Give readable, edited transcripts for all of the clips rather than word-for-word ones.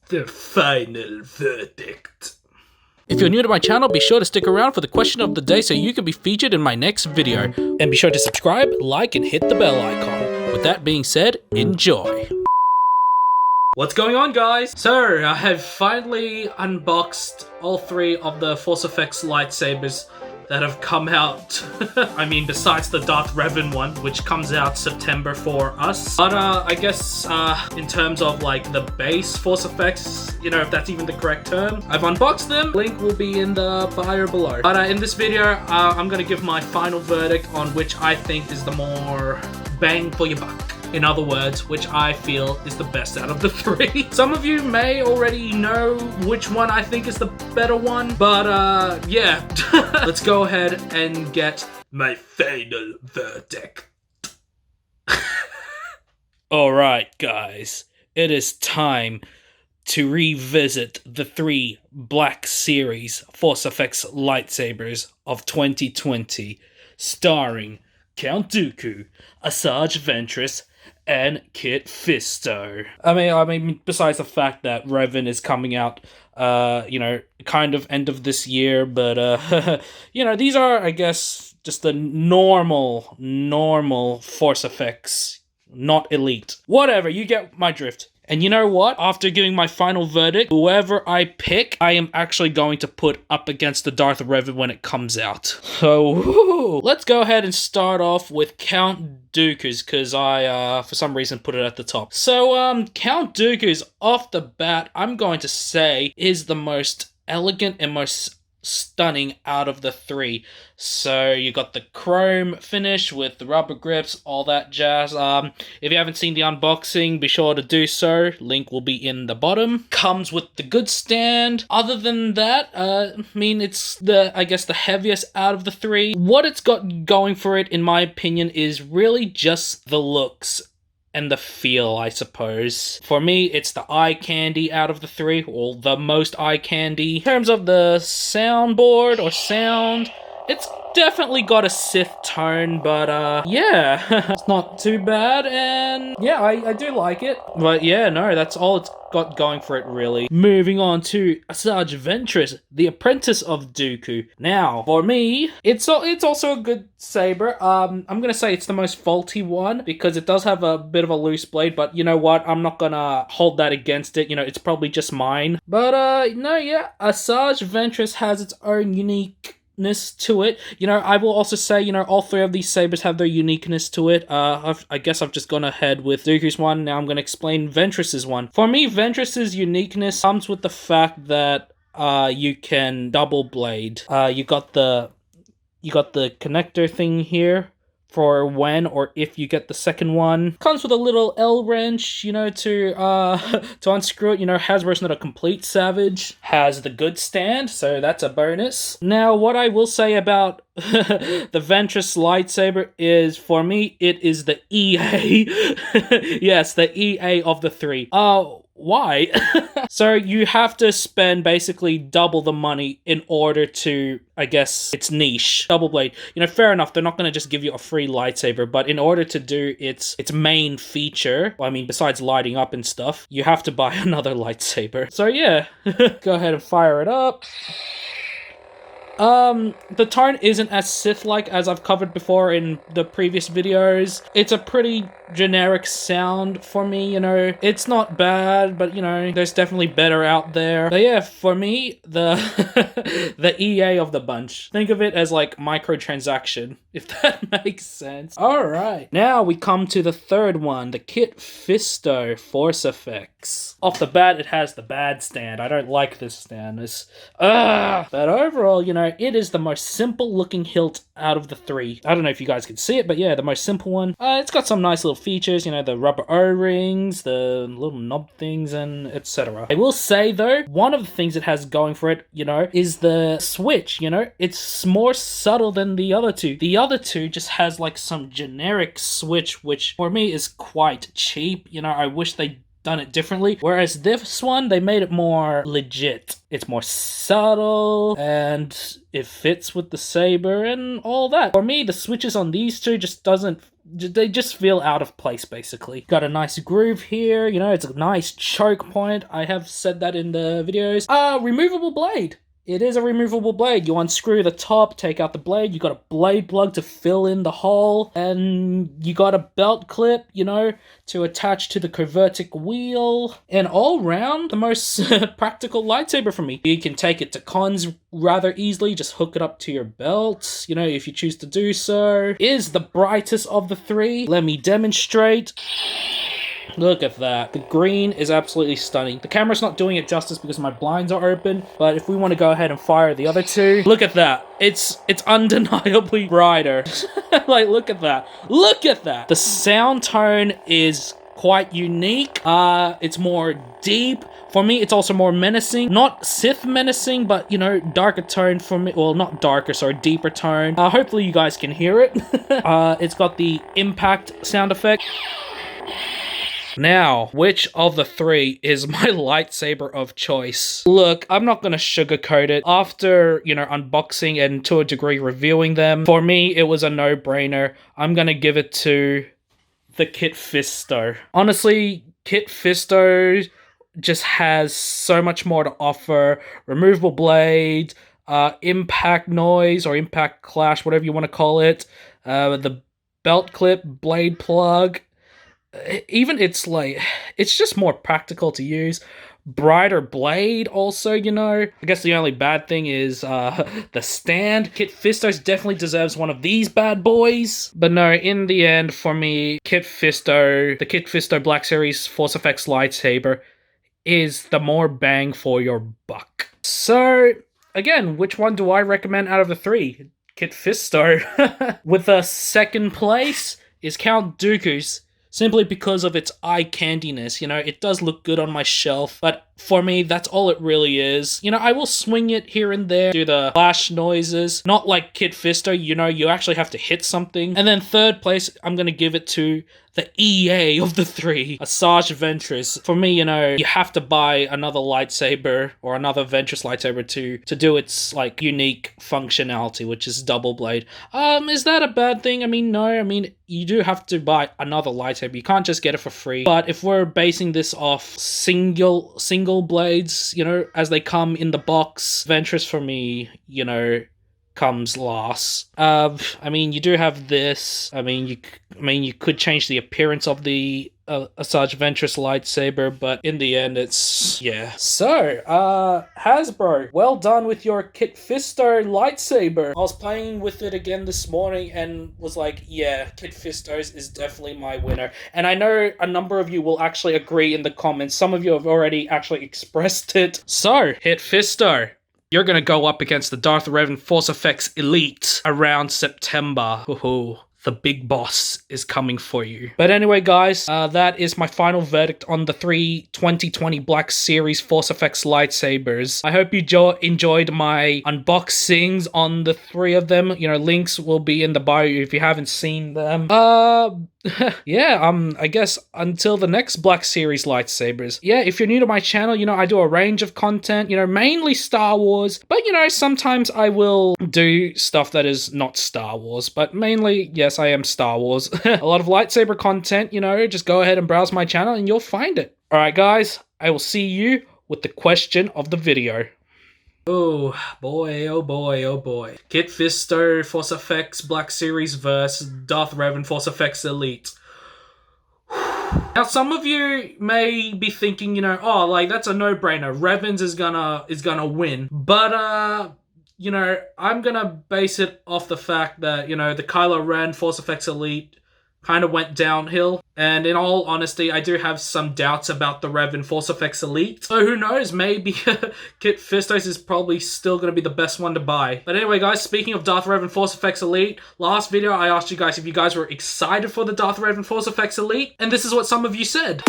The final verdict. If you're new to my channel, be sure to stick around for the question of the day so you can be featured in my next video. And be sure to subscribe, like, and hit the bell icon. With that being said, enjoy. What's going on, guys? So, I have finally unboxed all three of the Force Effects lightsabers that have come out. I mean, besides the Darth Revan one, which comes out September for us. But I guess in terms of like the base Force Effects, you know, if that's even the correct term, I've unboxed them. Link will be in the bio below. But in this video, I'm gonna give my final verdict on which I think is the more bang for your buck. In other words, which I feel is the best out of the three. Some of you may already know which one I think is the better one, but yeah. Let's go ahead and get my final verdict. Alright guys, it is time to revisit the three Black Series Force Effects lightsabers of 2020, starring Count Dooku, Asajj Ventres, and Kit Fisto. I mean, besides the fact that Revan is coming out, you know, kind of end of this year, but, you know, these are, I guess, just the normal Force Effects, not elite. Whatever, you get my drift. And you know what? After giving my final verdict, whoever I pick, I am actually going to put up against the Darth Revan when it comes out. So, let's go ahead and start off with Count Dooku's, because I, for some reason, put it at the top. So, Count Dooku's, off the bat, I'm going to say, is the most elegant and most stunning out of the three. So you got the chrome finish with the rubber grips, all that jazz. If you haven't seen the unboxing, be sure to do so. Link will be in the bottom. Comes with the good stand. Other than that, I mean, it's I guess the heaviest out of the three. What it's got going for it, in my opinion, is really just the looks and the feel, I suppose. For me, it's the eye candy out of the three, or the most eye candy. In terms of the soundboard or sound, it's definitely got a Sith tone, but yeah, it's not too bad, and yeah, I do like it. But yeah, no, that's all it's got going for it, really. Moving on to Asajj Ventres, the apprentice of Dooku. Now, for me, it's also a good saber. I'm gonna say it's the most faulty one, because it does have a bit of a loose blade, but you know what? I'm not gonna hold that against it. You know, it's probably just mine. But no, yeah, Asajj Ventres has its own uniqueness to it. You know, I will also say, you know, all three of these sabers have their uniqueness to it. I guess I've just gone ahead with Dooku's one. Now I'm going to explain Ventress's one. For me, Ventress's uniqueness comes with the fact that you can double blade. You got the connector thing here for when or if you get the second one. Comes with a little L wrench, you know, to unscrew it. You know, Hasbro's not a complete savage. Has the good stand, so that's a bonus. Now, what I will say about the Ventress lightsaber is, for me, it is the EA. Yes, the EA of the three. Why? So you have to spend basically double the money in order to, I guess, its niche. Double blade. You know, fair enough, they're not going to just give you a free lightsaber, but in order to do its main feature, I mean, besides lighting up and stuff, you have to buy another lightsaber. So yeah, go ahead and fire it up. The tone isn't as Sith-like as I've covered before in the previous videos. It's a pretty generic sound for me, you know. It's not bad, but, you know, there's definitely better out there. But yeah, for me, the the EA of the bunch. Think of it as, like, microtransaction, if that makes sense. Alright, now we come to the third one, the Kit Fisto Force Effects. Off the bat, it has the bad stand. I don't like this stand. But overall, you know, it is the most simple looking hilt out of the three. I don't know if you guys can see it, but yeah, the most simple one. It's got some nice little features, you know, the rubber O-rings, the little knob things, and etc. I will say, though, one of the things it has going for it, you know, is the switch, you know. It's more subtle than the other two. The other two just has, like, some generic switch, which, for me, is quite cheap. You know, I wish they done it differently. Whereas this one, they made it more legit. It's more subtle, and it fits with the saber and all that. For me, the switches on these two just doesn't they just feel out of place, basically. Got a nice groove here, you know, it's a nice choke point. I have said that in the videos. Removable blade. It is a removable blade. You unscrew the top, take out the blade, you got a blade plug to fill in the hole, and you got a belt clip, you know, to attach to the curvatic wheel. And all round, the most practical lightsaber for me. You can take it to cons rather easily, just hook it up to your belt, you know, if you choose to do so. Is the brightest of the three. Let me demonstrate. Look at that. The green is absolutely stunning. The camera's not doing it justice because my blinds are open, but if we want to go ahead and fire the other two, look at that. It's undeniably brighter. Like, look at that. Look at that. The sound tone is quite unique. It's more deep. For me, it's also more menacing. Not Sith menacing, but, you know, darker tone for me. Well, not darker, sorry, deeper tone. Hopefully you guys can hear it. It's got the impact sound effect. Now, which of the three is my lightsaber of choice? Look, I'm not gonna sugarcoat it. After, you know, unboxing and to a degree reviewing them, for me, it was a no-brainer. I'm gonna give it to the Kit Fisto. Honestly, Kit Fisto just has so much more to offer. Removable blade, impact noise or impact clash, whatever you want to call it. The belt clip, blade plug. Even it's just more practical to use. Brighter blade also, you know. I guess the only bad thing is the stand. Kit Fisto definitely deserves one of these bad boys. But no, in the end, for me, the Kit Fisto Black Series Force Effects lightsaber is the more bang for your buck. So, again, which one do I recommend out of the three? Kit Fisto. With the second place is Count Dooku's. Simply because of its eye candiness, you know, it does look good on my shelf, but for me, that's all it really is. You know, I will swing it here and there, do the flash noises, not like Kit Fisto, you know, you actually have to hit something. And then third place, I'm gonna give it to the EA of the three, Asajj Ventres. For me, you know, you have to buy another lightsaber or another Ventress lightsaber to do its, like, unique functionality, which is double blade. Is that a bad thing? I mean, no. I mean, you do have to buy another lightsaber. You can't just get it for free. But if we're basing this off single blades, you know, as they come in the box, Ventress for me, you know, comes last. I mean, you do have this. I mean, you could change the appearance of the Asajj Ventres lightsaber, but in the end, it's, yeah. So, Hasbro, well done with your Kit Fisto lightsaber. I was playing with it again this morning and was like, yeah, Kit Fisto's is definitely my winner. And I know a number of you will actually agree in the comments. Some of you have already actually expressed it. So, Kit Fisto, you're gonna go up against the Darth Revan Force Effects Elite around September. Ooh. The big boss is coming for you. But anyway, guys, that is my final verdict on the three 2020 Black Series Force Effects lightsabers. I hope you enjoyed my unboxings on the three of them. You know, links will be in the bio if you haven't seen them. Yeah, I guess until the next Black Series lightsabers. Yeah, if you're new to my channel, you know, I do a range of content, you know, mainly Star Wars, but, you know, sometimes I will do stuff that is not Star Wars, but mainly, yes, I am Star Wars. A lot of lightsaber content, you know, just go ahead and browse my channel and you'll find it. Alright, guys, I will see you with the question of the video. Oh boy, oh boy, oh boy. Kit Fisto Force Effects Black Series versus Darth Revan Force Effects Elite. Now, some of you may be thinking, you know, oh, like, that's a no-brainer. Revan's is gonna win. But, you know, I'm gonna base it off the fact that, you know, the Kylo Ren Force Effects Elite kind of went downhill. And in all honesty, I do have some doubts about the Revan Force Effects Elite. So who knows, maybe Kit Fisto's is probably still going to be the best one to buy. But anyway, guys, speaking of Darth Revan Force Effects Elite, last video I asked you guys if you guys were excited for the Darth Revan Force Effects Elite. And this is what some of you said.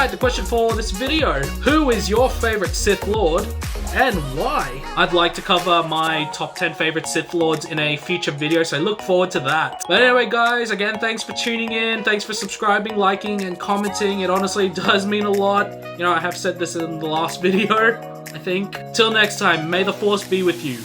The question for this video. Who is your favorite Sith Lord and why? I'd like to cover my top 10 favorite Sith Lords in a future video, so look forward to that. But anyway guys, again, thanks for tuning in, thanks for subscribing, liking, and commenting. It honestly does mean a lot. You know, I have said this in the last video, I think. Till next time, may the Force be with you.